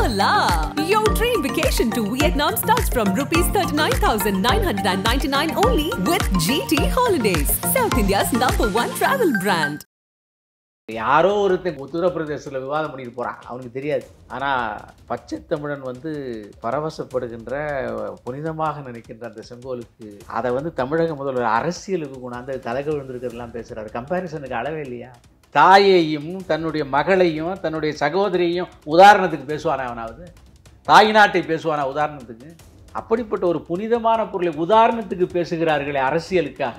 Voila! Your dream vacation to Vietnam starts from rupees 39,999 only with GT Holidays, South India's #1 travel brand. யாரோ ஒருத்தன் உத்தரப்பிரதேசத்தில் விவாதம் பண்ணிட்டு போகிறான், அவனுக்கு தெரியாது. ஆனால் பச்சை தமிழன் பரவசப்படுகின்ற புனிதமாக நினைக்கின்ற அந்த செங்கோலுக்கு அதை தமிழக முதல்வர் அரசியலுக்கு கொண்டாந்து தலைக விழுந்திருக்கிறதுலாம் பேசுகிறாரு. கம்பேரிசனுக்கு அளவே இல்லையா? தாயையும் தன்னுடைய மகளையும் தன்னுடைய சகோதரியையும் உதாரணத்துக்கு பேசுவானா? அவனாவது தாய் நாட்டை பேசுவானா உதாரணத்துக்கு? அப்படிப்பட்ட ஒரு புனிதமான பொருளை உதாரணத்துக்கு பேசுகிறார்களே அரசியலுக்காக.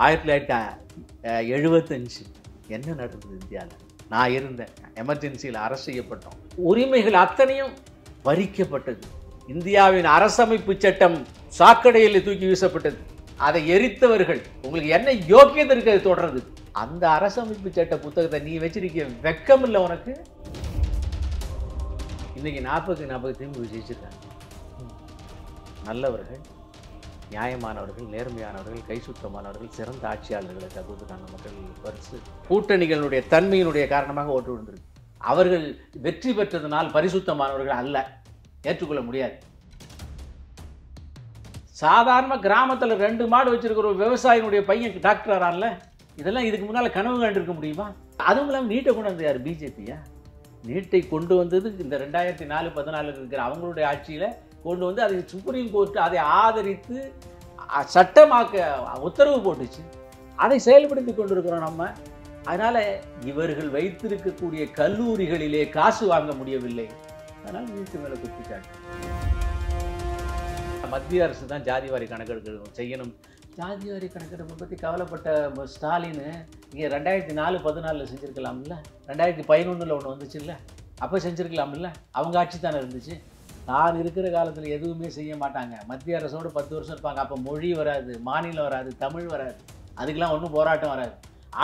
1975 என்ன நடந்தது இந்தியாவில்? நான் இருந்தேன், எமர்ஜென்சியில் அரசு செய்யப்பட்டோம். உரிமைகள் அத்தனையும் பறிக்கப்பட்டது. இந்தியாவின் அரசமைப்பு சட்டம் சாக்கடையில் தூக்கி வீசப்பட்டது. அதை எரித்தவர்கள், உங்களுக்கு என்ன யோக்கியதை இருக்கு அது தொடர்றது? அந்த அரசமைப்பு சட்ட புத்தகத்தை நீ வச்சிருக்க வெக்கம் இல்லை உனக்கு? இன்னைக்கு 40 திமுக ஜெயிச்சிருக்காங்க. நல்லவர்கள், நியாயமானவர்கள், நேர்மையானவர்கள், கை சுத்தமானவர்கள், சிறந்த ஆட்சியாளர்களை தகுதிக்கான மக்கள் பரிசு. கூட்டணிகளுடைய தன்மையினுடைய காரணமாக ஓட்டு விழுந்திருக்கு. அவர்கள் வெற்றி பெற்றதனால் பரிசுத்தமானவர்கள் அல்ல, ஏற்றுக்கொள்ள முடியாது. சாதாரண கிராமத்தில் 2 மாடு வச்சிருக்கிற ஒரு விவசாயினுடைய பையன் டாக்டர் ஆறான்ல, இதெல்லாம் இதுக்கு முன்னால் கனவு கண்டிருக்க முடியுமா? அதுவும் இல்லாமல் நீட்டை கொண்டு வந்தது யார்? பிஜேபியா? நீட்டை கொண்டு வந்தது இந்த 2004-14 இருக்கிற அவங்களுடைய ஆட்சியில் கொண்டு வந்து அதை சுப்ரீம் கோர்ட்டு அதை ஆதரித்து சட்டமாக்க உத்தரவு போட்டுச்சு. அதை செயல்படுத்தி கொண்டிருக்கிறோம் நம்ம. அதனால் இவர்கள் வைத்திருக்கக்கூடிய கல்லூரிகளிலே காசு வாங்க முடியவில்லை. அதனால் நீட்டு மேலே குத்திச்சாட்டு. மத்திய அரசு தான் ஜாதிவாரி கணக்கெடுக்க செய்யணும். ஜாதிவாரி கணக்கெடுப்பை பற்றி கவலைப்பட்ட ஸ்டாலின் இங்கே 2004-14 செஞ்சுருக்கலாம்ல, 2011 ஒன்று வந்துச்சு இல்லை, அப்போ செஞ்சுருக்கலாம்ல. அவங்க ஆட்சி தானே இருந்துச்சு. நான் இருக்கிற காலத்தில் எதுவுமே செய்ய மாட்டாங்க. மத்திய அரசோடு 10 வருஷம் இருப்பாங்க. அப்போ மொழி வராது, மாநிலம் வராது, தமிழ் வராது, அதுக்கெல்லாம் ஒன்றும் போராட்டம் வராது.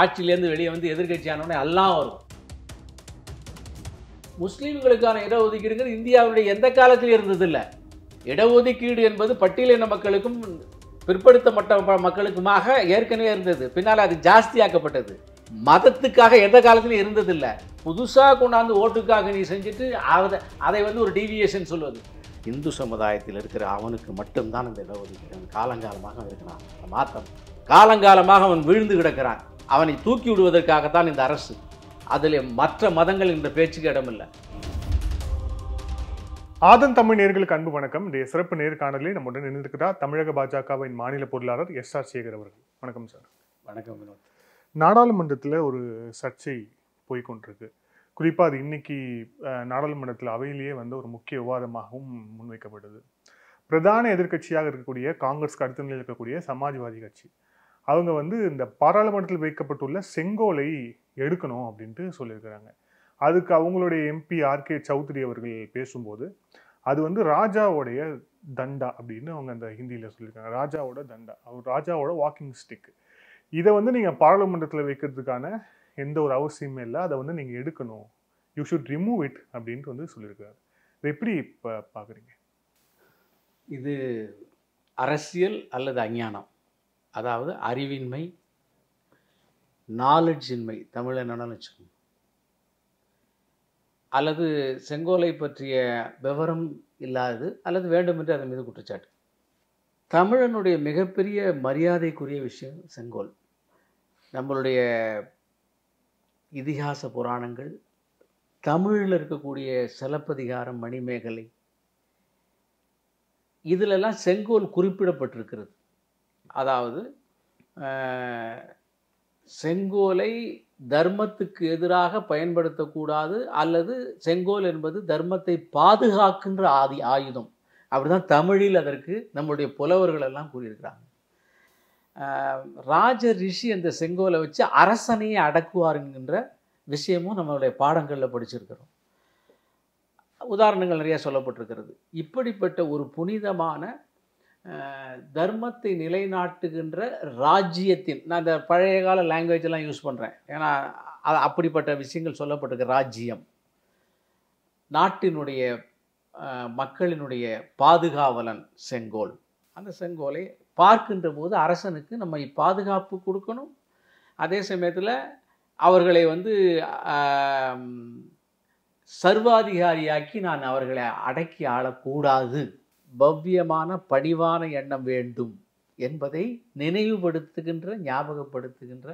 ஆட்சியிலேருந்து வெளியே எதிர்கட்சியானோடனே எல்லாம் வரும். முஸ்லீம்களுக்கான இடஒதுக்கீடுங்கிறது இந்தியாவுடைய எந்த காலத்திலும் இருந்ததில்லை. இடஒதுக்கீடு என்பது பட்டியலின மக்களுக்கும் பிற்படுத்தப்பட்ட மக்களுக்குமாக ஏற்கனவே இருந்தது. பின்னால் அது ஜாஸ்தியாக்கப்பட்டது. மதத்துக்காக எந்த காலத்திலும் இருந்ததில்லை. புதுசாக கொண்டாந்து ஓட்டுக்காக நீ செஞ்சுட்டு அதை ஒரு டீவியேஷன் சொல்வது. இந்து சமுதாயத்தில் இருக்கிற அவனுக்கு மட்டும்தான் இந்த இடஒதுக்கீடு. காலங்காலமாக இருக்கிறான், மாற்றம் காலங்காலமாக அவன் விழுந்து கிடக்கிறான். அவனை தூக்கி விடுவதற்காகத்தான் இந்த அரசு. அதில் மற்ற மதங்கள் என்ற பேச்சுக்கு இடமில்லை. ஆதன் தமிழ் நேயர்களுக்கு அன்பு வணக்கம். இந்த சிறப்பு நேர்காணலில் நம்முடன் நின்றிருக்கிறார் தமிழக பாஜகவின் மாநில பொருளாளர் எஸ்.ஆர். சேகர் அவர்கள். வணக்கம் சார். வணக்கம் வினோத். நாடாளுமன்றத்தில் ஒரு சர்ச்சை போய்கொண்டிருக்கு. குறிப்பாக அது இன்னைக்கு நாடாளுமன்றத்தில் அவையிலேயே ஒரு முக்கிய விவாதமாகவும் முன்வைக்கப்பட்டது. பிரதான எதிர்கட்சியாக இருக்கக்கூடிய காங்கிரஸ்க்கு அடுத்த நிலையில் இருக்கக்கூடிய சமாஜ்வாதி கட்சி அவங்க இந்த பாராளுமன்றத்தில் வைக்கப்பட்டுள்ள செங்கோலை எடுக்கணும் அப்படின்ட்டு சொல்லியிருக்கிறாங்க. அதுக்கு அவங்களுடைய எம்பி ஆர்.கே. சௌத்ரி அவர்கள் பேசும்போது அது ராஜாவுடைய தண்டா அப்படின்னு அவங்க அந்த ஹிந்தியில் சொல்லியிருக்காங்க. ராஜாவோட தண்டா, அவர் ராஜாவோட வாக்கிங் ஸ்டிக். இதை நீங்கள் பாராளுமன்றத்தில் வைக்கிறதுக்கான எந்த ஒரு அவசியமே இல்லை, அதை நீங்கள் எடுக்கணும், யூ ஷுட் ரிமூவ் இட் அப்படின்ட்டு சொல்லியிருக்காரு. இதை எப்படி இப்போ பார்க்குறீங்க? இது அரசியல் அல்லது அஞ்ஞானம், அதாவது அறிவின்மை, நாலெட்ஜின்மை, தமிழ் என்னன்னு வச்சுக்கோங்க, அல்லது செங்கோலை பற்றிய விவரம் இல்லாதது, அல்லது வேண்டுமென்று அதன் மீது குற்றச்சாட்டு. தமிழனுடைய மிகப்பெரிய மரியாதைக்குரிய விஷயம் செங்கோல். நம்மளுடைய இதிகாச புராணங்கள், தமிழில் இருக்கக்கூடிய சிலப்பதிகாரம், மணிமேகலை, இதிலெல்லாம் செங்கோல் குறிப்பிடப்பட்டிருக்கிறது. அதாவது செங்கோலை தர்மத்துக்கு எதிராக பயன்படுத்தக்கூடாது, அல்லது செங்கோல் என்பது தர்மத்தை பாதுகாக்கின்ற ஆயுதம். அப்படிதான் தமிழில் அதற்கு நம்முடைய புலவர்கள் எல்லாம் கூறியிருக்கிறாங்க. ராஜ ரிஷி அந்த செங்கோலை வச்சு அரசனையை அடக்குவார் என்கின்ற விஷயமும் நம்மளுடைய பாடங்களில் படிச்சிருக்கிறோம். உதாரணங்கள் நிறைய சொல்லப்பட்டிருக்கிறது. இப்படிப்பட்ட ஒரு புனிதமான தர்மத்தை நிலைநாட்டுகின்ற ராஜ்யத்தின், நான் இந்த பழைய கால லாங்குவேஜெல்லாம் யூஸ் பண்ணுறேன், ஏன்னா அப்படிப்பட்ட விஷயங்கள் சொல்லப்பட்டிருக்கு. ராஜ்யம், நாட்டினுடைய மக்களினுடைய பாதுகாவலன் செங்கோல். அந்த செங்கோலை பார்க்கின்ற போது அரசனுக்கு நம்ம பாதுகாப்பு கொடுக்கணும், அதே சமயத்தில் அவர்களை சர்வாதிகாரியாக்கி நான் அவர்களை அடக்கி ஆளக்கூடாது, பவ்யமான பணிவான எண்ணம் வேண்டும் என்பதை நினைவுபடுத்துகின்ற ஞாபகப்படுத்துகின்ற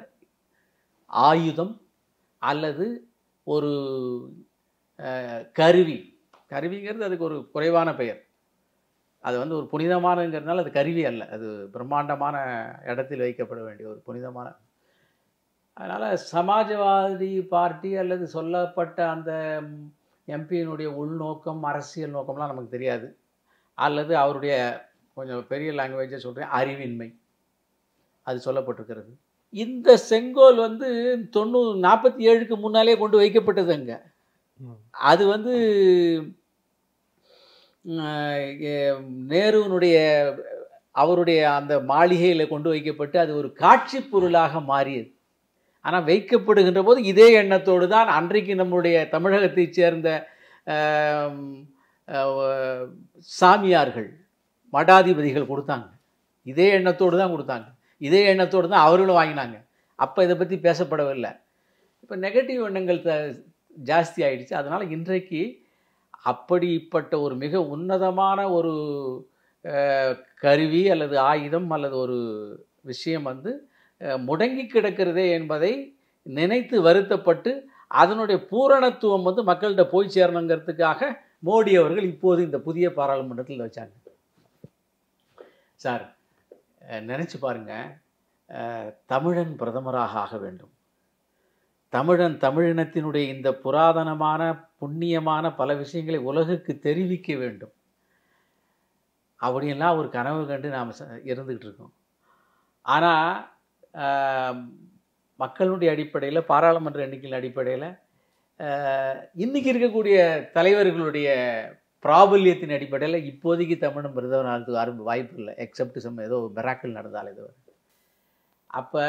ஆயுதம் அல்லது ஒரு கருவிங்கிறது அதுக்கு ஒரு குறைவான பெயர். அது வந்து ஒரு புனிதமானங்கிறதுனால அது கருவி அல்ல, அது பிரம்மாண்டமான இடத்தில் வைக்கப்பட வேண்டிய ஒரு புனிதமான. அதனால் சமாஜ்வாதி பார்ட்டி அல்லது சொல்லப்பட்ட அந்த எம்பியினுடைய உள்நோக்கம் அரசியல் நோக்கம்லாம் நமக்கு தெரியாது. அல்லது அவருடைய கொஞ்சம் பெரிய லாங்குவேஜை சொல்கிறேன், அறிவின்மை அது சொல்லப்பட்டிருக்கிறது. இந்த செங்கோல் வந்து 47க்கு முன்னாலே கொண்டு வைக்கப்பட்டது அங்கே. அது வந்து நேருனுடைய அவருடைய அந்த மாளிகையில் கொண்டு வைக்கப்பட்டு அது ஒரு காட்சி பொருளாக மாறியது. ஆனால் வைக்கப்படுகின்ற போது இதே எண்ணத்தோடு தான் அன்றைக்கு நம்முடைய தமிழகத்தைச் சேர்ந்த சாமியார்கள் மடாதிபதிகள் கொடுத்தாங்க. இதே எண்ணத்தோடு தான் கொடுத்தாங்க, இதே எண்ணத்தோடு தான் அவர்களும் வாங்கினாங்க. அப்போ இதை பற்றி பேசப்படவில்லை. இப்போ நெகட்டிவ் எண்ணங்கள் ஜாஸ்தி ஆகிடுச்சு. அதனால் இன்றைக்கு அப்படிப்பட்ட ஒரு மிக உன்னதமான ஒரு கருவி அல்லது ஆயுதம் அல்லது ஒரு விஷயம் வந்து முடங்கி கிடக்கிறதே என்பதை நினைத்து வருத்தப்பட்டு அதனுடைய பூரணத்துவம் வந்து மக்கள்கிட்ட போய் சேரணுங்கிறதுக்காக மோடி அவர்கள் இப்போது இந்த புதிய பாராளுமன்றத்தில் வச்சாங்க. சார் நினச்சி பாருங்கள், தமிழன் பிரதமராக ஆக வேண்டும், தமிழினத்தினுடைய இந்த புராதனமான புண்ணியமான பல விஷயங்களை உலகுக்கு தெரிவிக்க வேண்டும் அப்படின்லாம் ஒரு கனவு கண்டு நாம் இருந்துக்கிட்டு இருக்கோம். ஆனால் மக்களுடைய அடிப்படையில், பாராளுமன்ற எண்ணிக்கையின் அடிப்படையில், இன்றைக்கி இருக்கக்கூடிய தலைவர்களுடைய பிராபல்யத்தின் அடிப்படையில் இப்போதைக்கு தமிழன் பிரதமர் வாய்ப்பு இல்லை, எக்ஸப்ட் ஏதோ மிராக்கிள் நடந்தால் இது. அப்போ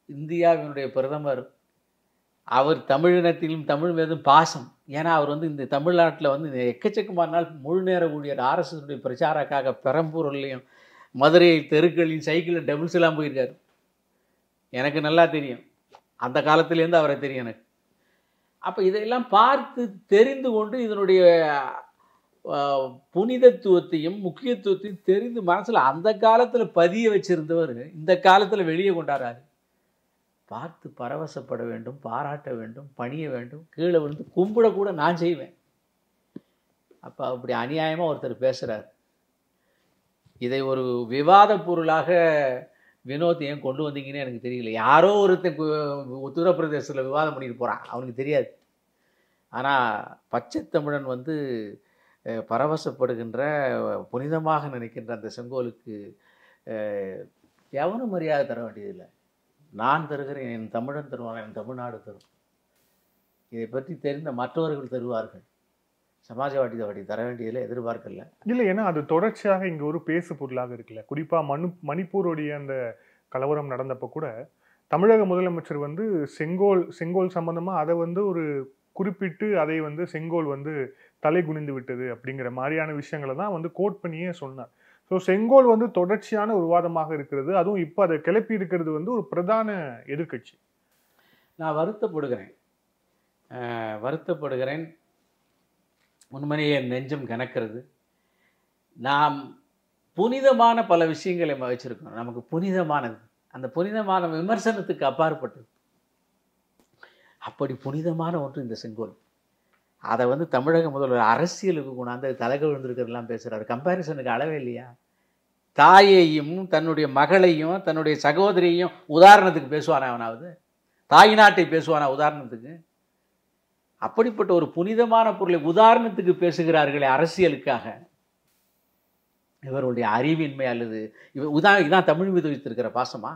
இந்தியாவினுடைய பிரதமர் அவர் தமிழினத்திலும் தமிழ் மீதும் பாசம். ஏன்னா அவர் வந்து இந்த தமிழ்நாட்டில் வந்து எக்கச்சக்கமான நாள் முழு நேர ஊழியர் ஆர்எஸ்எஸ்னுடைய பிரச்சாரக்காக பெரம்பூர்லையும் மதுரை தெருக்களின் சைக்கிளில் டபுள்ஸ் எல்லாம் போயிருக்காரு. எனக்கு நல்லா தெரியும், அந்த காலத்துலேருந்து அவரை தெரியும் எனக்கு. அப்போ இதையெல்லாம் பார்த்து தெரிந்து கொண்டு இதனுடைய புனிதத்துவத்தையும் முக்கியத்துவத்தையும் தெரிந்து மனசில் அந்த காலத்தில் பதிய வச்சிருந்தவர் இந்த காலத்தில் வெளியே கொண்டாடுறாரு. பார்த்து பரவசப்பட வேண்டும், பாராட்ட வேண்டும், பணிய வேண்டும், கீழே விழுந்து கும்பிடக்கூட நான் செய்வேன். அப்போ அப்படி அநியாயமாக ஒருத்தர் பேசுகிறார். இதை ஒரு விவாத பொருளாக வினோத் ஏன் கொண்டு வந்தீங்கன்னு எனக்கு தெரியல. யாரோ ஒருத்தன் உத்தரப்பிரதேசத்தில் விவாதம் பண்ணிட்டு போகிறான், அவனுக்கு தெரியாது. ஆனால் பச்சை தமிழன் வந்து பரவசப்படுகின்ற புனிதமாக நினைக்கின்ற அந்த செங்கோலுக்கு எவனும் மரியாதை தர வேண்டியதில்லை. நான் தருகிறேன், என் தமிழன் தருவான், என் தமிழ்நாடு தரும். இதை பற்றி தெரிந்த மற்றவர்கள் தருவார்கள். சமாஜ்வாடி தர வேண்டியதில் எதிர்பார்க்கல. இல்லை, ஏன்னா அது தொடர்ச்சியாக இங்கே ஒரு பேசு பொருளாக இருக்குல்ல. குறிப்பாக மணிப்பூருடைய அந்த கலவரம் நடந்தப்போ கூட தமிழக முதலமைச்சர் வந்து செங்கோல் சம்பந்தமாக அதை வந்து ஒரு குறிப்பிட்டு அதை வந்து செங்கோல் வந்து தலை குனிந்து விட்டது அப்படிங்கிற மாதிரியான விஷயங்களை தான் வந்து கோட் பண்ணியே சொன்னார். ஸோ செங்கோல் வந்து தொடர்ச்சியான ஒரு விவாதமாக இருக்கிறது. அதுவும் இப்போ அதை கிளப்பி இருக்கிறது வந்து ஒரு பிரதான எதிர்கட்சி. நான் வருத்தப்படுகிறேன். உண்மையிலேயே என் நெஞ்சம் கணக்கிறது. நாம் புனிதமான பல விஷயங்களை வச்சிருக்கோம். நமக்கு புனிதமானது, அந்த புனிதமான விமர்சனத்துக்கு அப்பாற்பட்டது. அப்படி புனிதமான ஒன்று இந்த செங்கோல். அதை வந்து தமிழக முதல்வர் அரசியலுக்கு கொண்டாந்து தலைகள் விழுந்திருக்கிறதெல்லாம் பேசுகிறார். கம்பேரிசனுக்கு அளவே இல்லையா? தாயையும் தன்னுடைய மகளையும் தன்னுடைய சகோதரியையும் உதாரணத்துக்கு பேசுவானா? அவனாவது தாய் நாட்டை பேசுவானா உதாரணத்துக்கு? அப்படிப்பட்ட ஒரு புனிதமான பொருளை உதாரணத்துக்கு பேசுகிறார்களே அரசியலுக்காக. இவருடைய அறிவின்மை அல்லது இதான் தமிழ் மீது வைத்திருக்கிற பாசமா?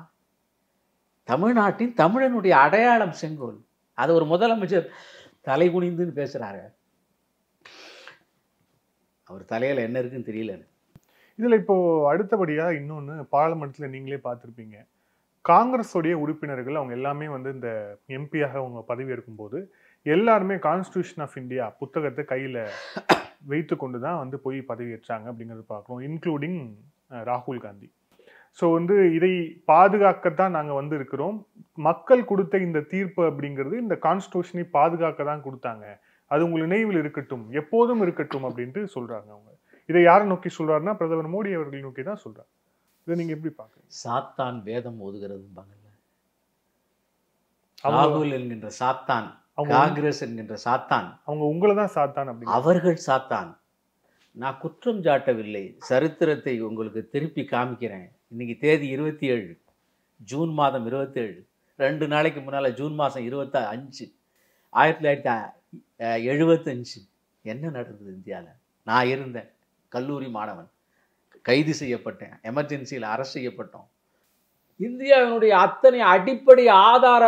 தமிழ்நாட்டின் தமிழனுடைய அடையாளம் செங்கோல். அது ஒரு முதலமைச்சர் தலை குனிந்துன்னு பேசுகிறாரு. அவர் தலையில் என்ன இருக்குன்னு தெரியல. இதில் இப்போது அடுத்தபடியாக இன்னொன்று பாராளுமன்றத்தில் நீங்களே பார்த்துருப்பீங்க. காங்கிரஸுடைய உறுப்பினர்கள் அவங்க எல்லாமே வந்து இந்த எம்பியாக அவங்க பதவி இருக்கும்போது எல்லாருமே கான்ஸ்டியூஷன் ஆஃப் இந்தியா புத்தகத்தை கையில் வைத்து கொண்டு தான் வந்து போய் பதவி ஏற்றாங்க அப்படிங்கிறது பார்க்குறோம், இன்க்ளூடிங் ராகுல் காந்தி. ஸோ வந்து இதை பாதுகாக்கத்தான் நாங்கள் வந்து இருக்கிறோம், மக்கள் கொடுத்த இந்த தீர்ப்பு அப்படிங்கிறது இந்த கான்ஸ்டியூஷனை பாதுகாக்க தான் கொடுத்தாங்க அது உங்கள் நினைவில் இருக்கட்டும், எப்போதும் இருக்கட்டும் அப்படின்ட்டு சொல்றாங்க அவங்க. இதை யாரை நோக்கி சொல்றாருன்னா பிரதமர் மோடி அவர்கள் நோக்கி தான் சொல்றாரு. இதை நீங்க எப்படி பாக்குறீங்க? சாத்தான் வேதம் ஓதுகிறதும்பாங்கல்ல. ராகுல் என்கின்ற சாத்தான், காங்கிரஸ் என்கின்ற சாத்தான், அவங்க உங்களை தான் சாத்தான் அப்படி. அவர்கள் சாத்தான். நான் குற்றம் சாட்டவில்லை, சரித்திரத்தை உங்களுக்கு திருப்பி காமிக்கிறேன். இன்னைக்கு தேதி 27, ஜூன் மாதம் 27. 2 நாளைக்கு முன்னால் ஜூன் மாதம் 25, 1975 என்ன நடந்தது இந்தியாவில்? நான் இருந்தேன், கல்லூரி மாணவன், கைது செய்யப்பட்டேன், எமர்ஜென்சியில் அரெஸ்ட் செய்யப்பட்டோம். இந்தியாவினுடைய அத்தனை அடிப்படை ஆதார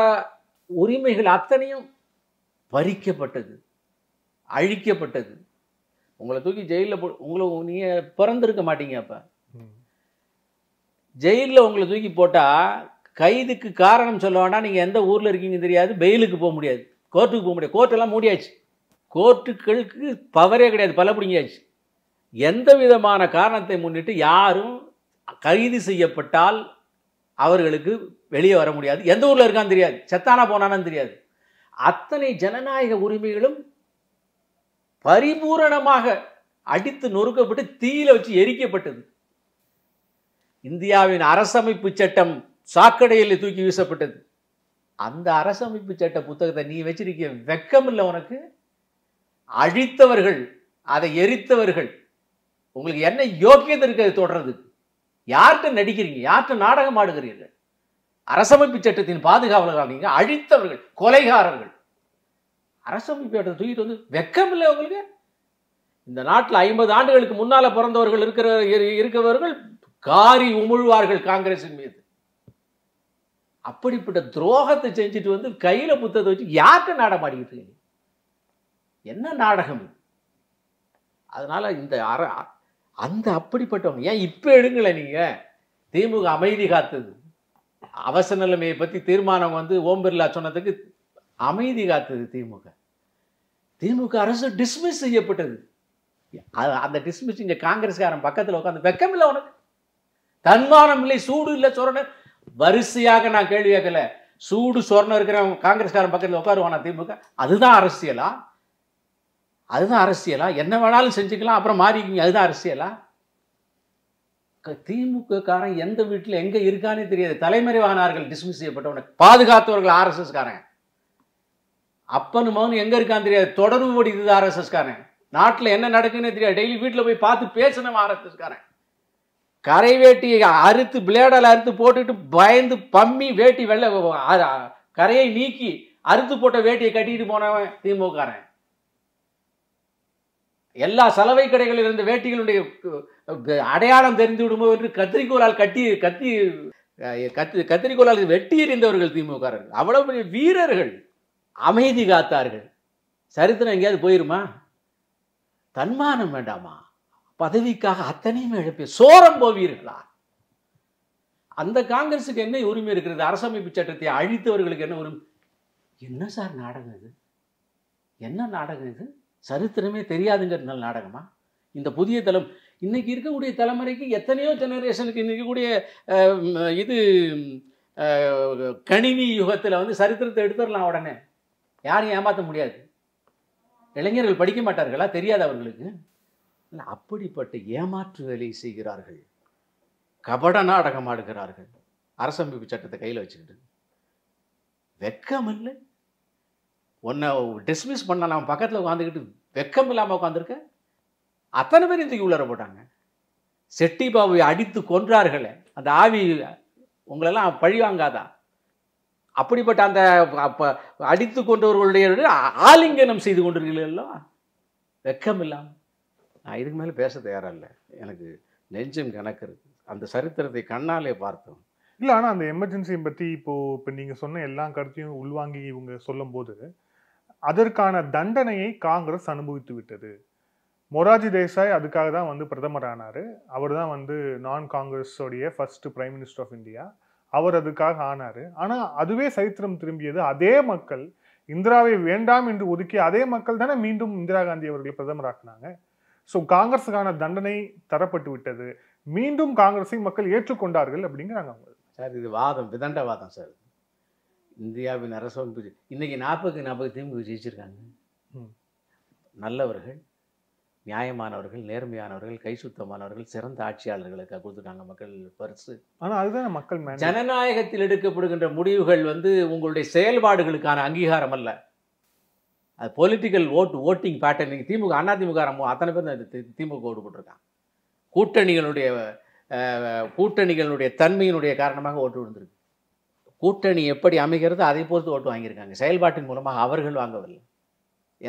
உரிமைகள் அத்தனையும் பறிக்கப்பட்டது, அழிக்கப்பட்டது. உங்களை தூக்கி ஜெயிலில் உங்களை நீங்கள் பிறந்திருக்க மாட்டீங்க. அப்போ ஜெயிலில் உங்களை தூக்கி போட்டால் கைதுக்கு காரணம் சொல்ல வேண்டாம், நீங்கள் எந்த ஊரில் இருக்கீங்க தெரியாது, பெயிலுக்கு போக முடியாது, கோர்ட்டுக்கு போக முடியாது. கோர்ட்டெல்லாம் மூடியாச்சு, கோர்ட்டுகளுக்கு பவரே கிடையாது, பல பிடிங்கியாச்சு. எந்த விதமான காரணத்தை முன்னிட்டு யாரும் கைது செய்யப்பட்டால் அவர்களுக்கு வெளியே வர முடியாது. எந்த ஊரில் இருக்கான்னு தெரியாது, செத்தானா போனானு தெரியாது. அத்தனை ஜனநாயக உரிமைகளும் பரிபூரணமாக அடித்து நொறுக்கப்பட்டு தீயில வச்சு எரிக்கப்பட்டது. இந்தியாவின் அரசமைப்பு சட்டம் சாக்கடையில் தூக்கி வீசப்பட்டது. அந்த அரசமைப்பு சட்ட புத்தகத்தை நீ வச்சிருக்க வெக்கம் இல்லை உனக்கு? அழித்தவர்கள், அதை எரித்தவர்கள், உங்களுக்கு என்ன யோக்கியதை இருக்கிறது தொடர்றதுக்கு? யார்கிட்ட நடிக்கிறீங்க? யார்கிட்ட நாடகம் ஆடுகிறீர்கள்? அரசமைப்பு சட்டத்தின் பாதுகாவலர்கள் நீங்க, அழித்தவர்கள், கொலைகாரர்கள். அரசமைப்பு சட்டத்தை தூக்கிட்டு வந்து வெக்கம் இல்லை உங்களுக்கு? இந்த நாட்டில் 50 ஆண்டுகளுக்கு முன்னால பிறந்தவர்கள் இருக்கிறவர்கள் காரி உமிழ்வார்கள் காங்கிரசின் மீது. அப்படிப்பட்ட துரோகத்தை செஞ்சுட்டு வந்து கையில புத்தகத்தை வச்சு யார்கிட்ட நாடகம் ஆடிக்கிட்டு இருக்கீங்க? என்ன நாடகம்? அதனால இந்த அந்த அப்படிப்பட்டவங்க ஏன் இப்ப எடுங்கள? நீங்க திமுக அமைதி காத்தது, அவசர நிலைமையை பத்தி தீர்மானம் வந்து ஓம் பிர்லா சொன்னதுக்கு அமைதி காத்தது திமுக. திமுக அரசு டிஸ்மிஸ் செய்யப்பட்டது. அந்த டிஸ்மிஸ் இங்க காங்கிரஸ்காரன் பக்கத்தில் உட்காந்து வெக்கம் இல்லை உனக்கு? தன்மானம் இல்லை, சூடு இல்லை, சொரண. வரிசையாக நான் கேள்வி கேட்கல, சூடு சொரணம் இருக்கிற காங்கிரஸ்காரன் பக்கத்தில் உட்காருவானா திமுக? அதுதான் அரசியலா? அதுதான் அரசியலா? என்ன வேணாலும் செஞ்சுக்கலாம், அப்புறம் மாறிக்கிங்க, அதுதான் அரசியலா? திமுக காரன் எந்த வீட்டில் எங்க இருக்கானே தெரியாது. தலைமறைவானார்கள், டிஸ்மிஸ் செய்யப்பட்டவனை பாதுகாத்தவர்கள் ஆர்எஸ்எஸ் காரன். அப்பனு மகன் எங்க இருக்கான்னு தெரியாது, தொடர்பு படித்தது ஆர்எஸ்எஸ் காரன். நாட்டில் என்ன நடக்குன்னு தெரியாது, டெய்லி வீட்டில் போய் பார்த்து பேசணும் ஆர்எஸ்எஸ் காரன். கரை வேட்டியை அறுத்து பிளேடால் அறுத்து போட்டுட்டு பயந்து பம்மி வேட்டி வெள்ள கரையை நீக்கி அறுத்து போட்ட வேட்டியை கட்டிட்டு போனவன் திமுக காரன். எல்லா சலவை கடைகளில் இருந்த வேட்டிகளுடைய அடையாளம் தெரிந்து விடுமோ என்று கத்திரிக்கோளால் கத்திரிக்கோளால் வெட்டி எறிந்தவர்கள் திமுக. அவ்வளவு பெரிய வீரர்கள் அமைதி காத்தார்கள். சரித்திரம் எங்கேயாவது போயிருமா? தன்மானம் வேண்டாமா? பதவிக்காக அத்தனையும் எழுப்பி சோரம் போவீர்களா? அந்த காங்கிரஸுக்கு என்ன உரிமை இருக்கிறது? அரசமைப்பு சட்டத்தை அழித்தவர்களுக்கு என்ன உரிமை? என்ன சார் நாடகம் இது? என்ன நாடகம் இது? சரித்திரமே தெரியாதுங்கிறதுனால நாடகமா? இந்த புதிய இன்னைக்கு இருக்கக்கூடிய தலைமுறைக்கு எத்தனையோ ஜெனரேஷனுக்கு இன்னைக்கு கூடிய இது கணினி யுகத்தில் வந்து சரித்திரத்தை எடுத்துடலாம் உடனே. யாரையும் ஏமாற்ற முடியாது. இளைஞர்கள் படிக்க மாட்டார்களா? தெரியாது அவர்களுக்கு. அப்படிப்பட்ட ஏமாற்று வேலையை செய்கிறார்கள், கபட நாடகம் ஆடுகிறார்கள். அரசமைப்பு சட்டத்தை கையில் வச்சுக்கிட்டு வெக்கம் இல்லை. உன்னை டிஸ்மிஸ் பண்ண நான் பக்கத்தில் உட்காந்துக்கிட்டு வெக்கம் இல்லாமல் உட்காந்துருக்க. அத்தனை பேர் இன்றைக்கு உள்ளர போட்டாங்க. செட்டி பாபுவை அடித்து கொன்றார்களே, அந்த ஆவி உங்களெல்லாம் பழி வாங்காதா? அப்படிப்பட்ட அந்த அடித்து கொண்டவர்களுடைய ஆலிங்கனம் செய்து கொண்டிருக்கீங்களோ, வெக்கம் இல்லாமல். நான் இதுக்கு மேலே பேச தயாராக இல்லை, எனக்கு நெஞ்சம் கணக்கு இருக்கு. அந்த சரித்திரத்தை கண்ணாலே பார்த்தோம். இல்லை, ஆனால் அந்த எமர்ஜென்சியை பற்றி இப்போ நீங்கள் சொன்ன எல்லா கருத்தையும் உள்வாங்கி இவங்க சொல்லும் போது அதற்கான தண்டனையை காங்கிரஸ் அனுபவித்து விட்டது. மொரார்ஜி தேசாய் அதுக்காக தான் வந்து பிரதமர் ஆனார். அவர் தான் வந்து நான் காங்கிரஸோடைய first prime minister of India. அவர் அதுக்காக ஆனார். ஆனால் அதுவே சரித்திரம் திரும்பியது. அதே மக்கள் இந்திராவை வேண்டாம் என்று ஒதுக்கிய அதே மக்கள் தானே மீண்டும் இந்திரா காந்தி அவர்களை பிரதமர் ஆக்கினாங்க. ஸோ காங்கிரஸுக்கான தண்டனை தரப்பட்டு விட்டது. மீண்டும் காங்கிரஸை மக்கள் ஏற்றுக்கொண்டார்கள் அப்படிங்கிறாங்க அவங்க. சார், இது வாதம், விதண்டவாதம் சார். இந்தியாவின் அரசமைப்பு இன்னைக்கு 40-40 திமுக ஜெயிச்சிருக்காங்க. நல்லவர்கள், நியாயமானவர்கள், நேர்மையானவர்கள், கை சுத்தமானவர்கள், சிறந்த ஆட்சியாளர்களுக்கு கொடுத்துருக்காங்க மக்கள் பரிசு. ஆனால் அதுதான் மக்கள் ஜனநாயகத்தில் எடுக்கப்படுகின்ற முடிவுகள் உங்களுடைய செயல்பாடுகளுக்கான அங்கீகாரம் அல்ல. அது பொலிட்டிக்கல் ஓட்டிங் பேட்டர்ன். நீங்கள் திமுக அதிமுக அத்தனை பேர் திமுக ஓட்டு போட்டிருக்காங்க. கூட்டணிகளுடைய தன்மையினுடைய காரணமாக ஓட்டு விழுந்திருக்கு. கூட்டணி எப்படி அமைகிறது அதை பொறுத்து ஓட்டு வாங்கியிருக்காங்க. செயல்பாட்டின் மூலமாக அவர்கள் வாங்கவில்லை.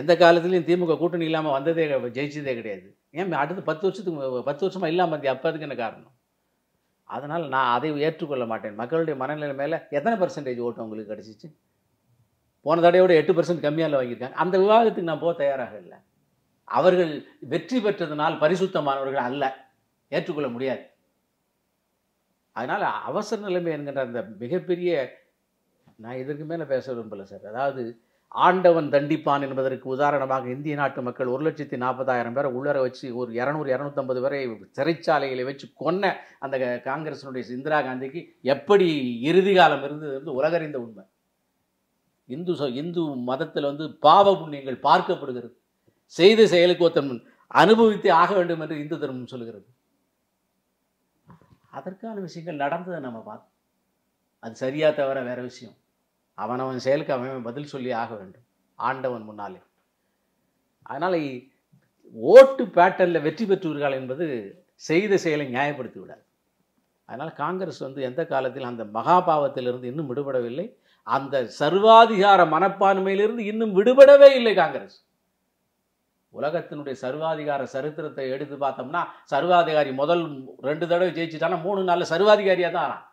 எந்த காலத்துலையும் திமுக கூட்டணி இல்லாமல் வந்ததே ஜெயிச்சதே கிடையாது. ஏன் அடுத்து 10 வருஷமாக இல்லாமல் வந்து அப்போ அதுக்கு என்ன காரணம்? அதனால் நான் அதை ஏற்றுக்கொள்ள மாட்டேன். மக்களுடைய மனநிலை மேலே எத்தனை % ஓட்டு அவங்களுக்கு கிடச்சிச்சு? போன தடையோட 8% கம்மியாக வாங்கியிருக்காங்க. அந்த விவாதத்துக்கு நான் போக தயாராக இல்லை. அவர்கள் வெற்றி பெற்றதுனால் பரிசுத்தமானவர்கள் அல்ல, ஏற்றுக்கொள்ள முடியாது. அதனால் அவசர நிலைமை என்கின்ற அந்த மிகப்பெரிய, நான் இதற்கு மேலே பேச விரும்பலை சார். அதாவது ஆண்டவன் தண்டிப்பான் என்பதற்கு உதாரணமாக இந்திய நாட்டு மக்கள் 1,40,000 பேரை உள்ளர வச்சு ஒரு 200-250 பேரை சிறைச்சாலைகளை வச்சு கொன்ன அந்த காங்கிரஸினுடைய இந்திரா காந்திக்கு எப்படி இறுதி காலம் இருந்தது உலகறிந்த உண்மை. இந்து மதத்தில் பாவ புண்ணியங்கள் பார்க்கப்படுகிறது. செய்த செயலுக்கு ஒருத்தன் அனுபவித்தே ஆக வேண்டும் என்று இந்து தர்மம் சொல்லுகிறது. அதற்கான விஷயங்கள் நடந்ததை நம்ம பார்த்தோம். அது சரியா தவிர வேற விஷயம். அவனவன் செயலுக்கு அவன் பதில் சொல்லி ஆக வேண்டும் ஆண்டவன் முன்னாலே. அதனால் ஓட்டு பேட்டர்னில் வெற்றி பெற்றுவீர்கள் என்பது செய்த செயலை நியாயப்படுத்தி விடாது. அதனால் காங்கிரஸ் எந்த காலத்தில் அந்த மகாபாவத்திலிருந்து இன்னும் விடுபடவில்லை. அந்த சர்வாதிகார மனப்பான்மையிலிருந்து இன்னும் விடுபடவே இல்லை காங்கிரஸ். உலகத்தினுடைய சர்வாதிகார சரித்திரத்தை எடுத்து பார்த்தோம்னா சர்வாதிகாரி முதல் 2 தடவை ஜெயிச்சுட்டானா 3 நாளில் சர்வாதிகாரியாக தான் ஆனான்.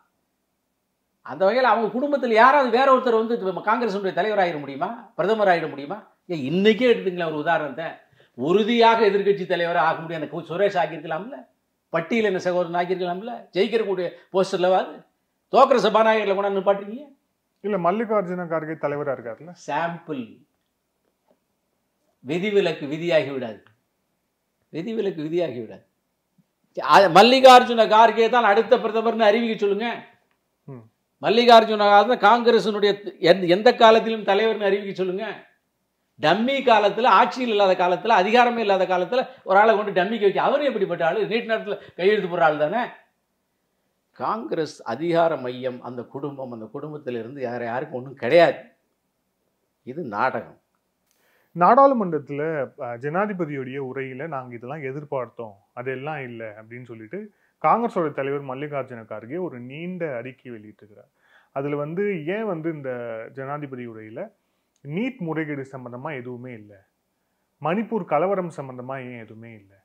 அந்த வகையில் அவங்க குடும்பத்தில் யாராவது வேற ஒருத்தர் காங்கிரஸுடைய தலைவராகிட முடியுமா? பிரதமர் ஆகிட முடியுமா? ஏன் இன்றைக்கே எடுத்துங்களேன் ஒரு உதாரணத்தை. உறுதியாக எதிர்கட்சி தலைவராக ஆக முடியும். அந்த சுரேஷ் ஆக்கியிருக்கலாம்ல, பட்டியல் என்ன சகோதரன் ஆக்கியிருக்கலாம்ல, ஜெயிக்கிறக்கூடிய போஸ்டர்லவாது தோக்கிற சபாநாயகரில் கூட நிப்பாட்டுறீங்க. இல்லை மல்லிகார்ஜுன கார்கே தலைவராக இருக்காருல்ல. சாம்பிள். விதிவிலக்கு விதியாகி விடாது. விதிவிலக்கு விதியாகி விடாது. மல்லிகார்ஜுன கார்கே தான் அடுத்த பிரதமர்னு அறிவிக்க சொல்லுங்க. மல்லிகார்ஜுன கார்கே காங்கிரசினுடைய எந்த காலத்திலும் தலைவர்னு அறிவிக்க சொல்லுங்க. டம்மி காலத்தில், ஆட்சியில் இல்லாத காலத்தில், அதிகாரமே இல்லாத காலத்தில் ஒரு ஆளை கொண்டு டம்மிக்கு வச்சு அவரும் எப்படிப்பட்ட ஆள்? நீட் நேரத்தில் கையெழுத்து போடுற ஆள் தானே. காங்கிரஸ் அதிகார மையம் அந்த குடும்பம், அந்த குடும்பத்தில் இருந்து யாருக்கும் ஒன்றும் கிடையாது. இது நாடகம். நாடாளுமன்றத்தில் ஜனாதிபதியுடைய உரையில் நாங்கள் இதெல்லாம் எதிர்பார்த்தோம், அதெல்லாம் இல்லை அப்படின்னு சொல்லிட்டு காங்கிரஸோட தலைவர் மல்லிகார்ஜுன கார்கே ஒரு நீண்ட அறிக்கை வெளியிட்டிருக்கிறார். அதில் ஏன் இந்த ஜனாதிபதி உரையில் நீட் முறைகேடு சம்பந்தமாக எதுவுமே இல்லை, மணிப்பூர் கலவரம் சம்பந்தமாக ஏன் எதுவுமே இல்லை,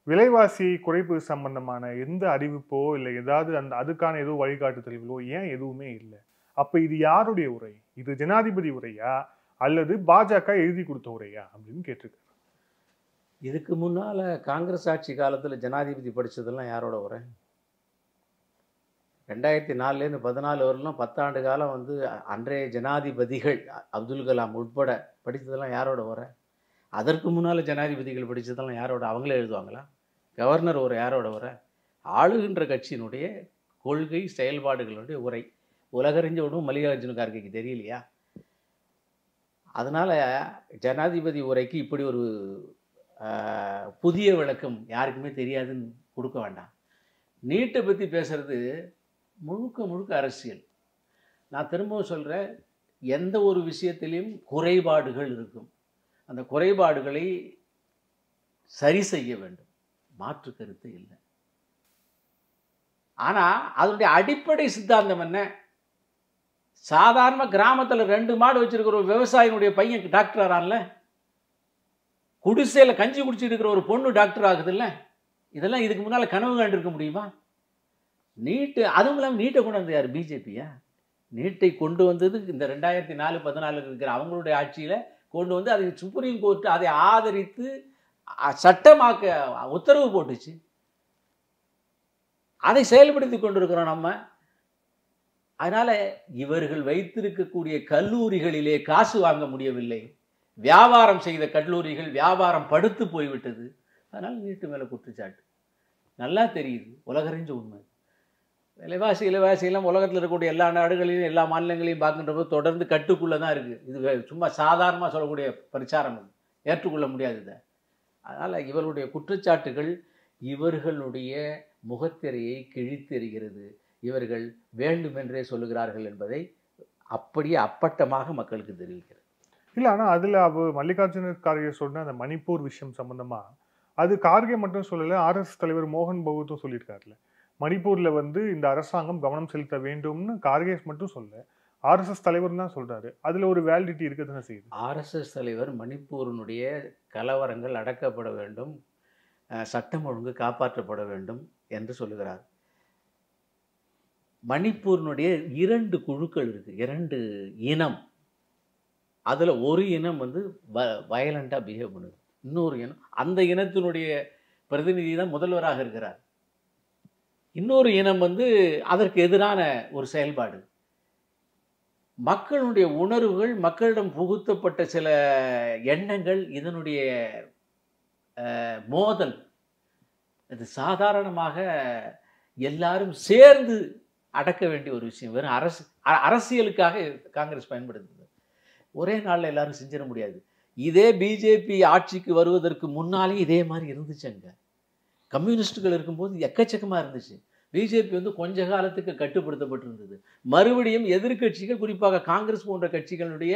விலைவாசி குறைப்பு சம்பந்தமான எந்த அறிவிப்போ இல்லை ஏதாவது அதுக்கான ஏதோ வழிகாட்டுதல்களோ ஏன் எதுவுமே இல்லை. அப்போ இது யாருடைய உரை? இது ஜனாதிபதி உரையா அல்லது பாஜக எழுதி கொடுத்த உரையா அப்படின்னு கேட்டிருக்கு. இதுக்கு முன்னால் காங்கிரஸ் ஆட்சி காலத்தில் ஜனாதிபதி படித்ததெல்லாம் யாரோட உரை? 2004லேருந்து 14 வரலாம் 10 ஆண்டு காலம் அன்றைய ஜனாதிபதிகள் அப்துல் கலாம் உட்பட படித்ததெல்லாம் யாரோட உரை? அதற்கு முன்னால் ஜனாதிபதிகள் படித்ததெல்லாம் யாரோட? அவங்களே எழுதுவாங்களா? கவர்னர் உரை யாரோட உரை? ஆளுகின்ற கட்சியினுடைய கொள்கை செயல்பாடுகளுடைய உரை. உலகறிஞ்ச ஒன்றும் மல்லிகார்ஜுன கார்கேக்கு தெரியலையா? அதனால் ஜனாதிபதி உரைக்கு இப்படி ஒரு புதிய விளக்கம் யாருக்குமே தெரியாதுன்னு கொடுக்க வேண்டாம். நீட்டை பற்றி பேசுகிறது முழுக்க அரசியல். நான் திரும்பவும் சொல்கிறேன், எந்த ஒரு விஷயத்திலையும் குறைபாடுகள் இருக்கும். அந்த குறைபாடுகளை சரி செய்ய வேண்டும், மாற்று கருத்து இல்லை. ஆனால் அதனுடைய அடிப்படை சித்தாந்தம் என்ன? சாதாரண கிராமத்தில் 2 மாடு வச்சிருக்கிற ஒரு விவசாயினுடைய பையன் டாக்டர் ஆறான்ல, குடிசையில் கஞ்சி குடிச்சிட்டு இருக்கிற ஒரு பொண்ணு டாக்டர் ஆகுதுல்ல. இதெல்லாம் இதுக்கு முன்னால் கனவு கண்டிருக்க முடியுமா? நீட்டு, அதுவும் இல்லாமல் நீட்டை கொண்டு வந்தது யார்? பிஜேபியா? நீட்டை கொண்டு வந்தது இந்த 2004-14 இருக்கிற அவங்களுடைய ஆட்சியில் கொண்டு வந்து அதை சுப்ரீம் கோர்ட்டு அதை ஆதரித்து சட்டமாக்க உத்தரவு போட்டுச்சு. அதை செயல்படுத்தி கொண்டிருக்கிறோம் நம்ம. அதனால் இவர்கள் வைத்திருக்கக்கூடிய கல்லூரிகளிலே காசு வாங்க முடியவில்லை. வியாபாரம் செய்த கல்லூரிகள் வியாபாரம் படுத்து போய்விட்டது. அதனால் நீட்டு மேலே குற்றச்சாட்டு. நல்லா தெரியுது, உலகறிஞ்ச உண்மை. விலைவாசியெல்லாம் உலகத்தில் இருக்கக்கூடிய எல்லா நாடுகளையும் எல்லா மாநிலங்களையும் பார்க்கின்ற போது தொடர்ந்து கட்டுக்குள்ளே தான் இருக்குது. இது சும்மா சாதாரணமாக சொல்லக்கூடிய பிரச்சாரம், ஏற்றுக்கொள்ள முடியாது. இதை அதனால் இவர்களுடைய குற்றச்சாட்டுகள் இவர்களுடைய முகத்திரையை கிழித்தெறிகிறது. இவர்கள் வேண்டுமென்றே சொல்லுகிறார்கள் என்பதை அப்படியே அப்பட்டமாக மக்களுக்கு தெரிவிக்கிறது. இல்லை, ஆனால் அதில் மல்லிகார்ஜுன கார்கே சொன்ன அந்த மணிப்பூர் விஷயம் சம்பந்தமா அது கார்கே மட்டும் சொல்லலை, ஆர்எஸ்எஸ் தலைவர் மோகன் பகவத்தும் சொல்லியிருக்காருல. மணிப்பூர்ல இந்த அரசாங்கம் கவனம் செலுத்த வேண்டும்னு கார்கே மட்டும் சொல்ல, ஆர்எஸ்எஸ் தலைவர் தான் சொல்றாரு. அதுல ஒரு வேலிடிட்டி இருக்குதுன்னு செய்யுது. ஆர்எஸ்எஸ் தலைவர் மணிப்பூரினுடைய கலவரங்கள் அடக்கப்பட வேண்டும், சட்டம் ஒழுங்கு காப்பாற்றப்பட வேண்டும் என்று சொல்லுகிறார். மணிப்பூரினுடைய 2 குழுக்கள் இருக்கு, 2 இனம். அதுல ஒரு இனம் வயலண்டா பிஹேவ் பண்ணுது, இன்னொரு இனம் அந்த இனத்தினுடைய பிரதிநிதி தான் முதல்வராக இருக்கிறார். இன்னொரு இனம் அதற்கு எதிரான ஒரு செயல்பாடு. மக்களுடைய உணர்வுகள், மக்களிடம் புகுத்தப்பட்ட சில எண்ணங்கள், இதனுடைய மோதல், இது சாதாரணமாக எல்லாரும் சேர்ந்து அடக்க வேண்டிய ஒரு விஷயம். வெறும் அரசியலுக்காக காங்கிரஸ் பயன்படுத்துது. ஒரே நாளில் எல்லாரும் செஞ்சிட முடியாது. இதே பிஜேபி ஆட்சிக்கு வருவதற்கு முன்னாலே இதே மாதிரி இருந்துச்சுங்க. கம்யூனிஸ்டுகள் இருக்கும்போது எக்கச்சக்கமாக இருந்துச்சு. பிஜேபி கொஞ்ச காலத்துக்கு கட்டுப்படுத்தப்பட்டிருந்தது. மறுபடியும் எதிர்கட்சிகள், குறிப்பாக காங்கிரஸ் போன்ற கட்சிகளுடைய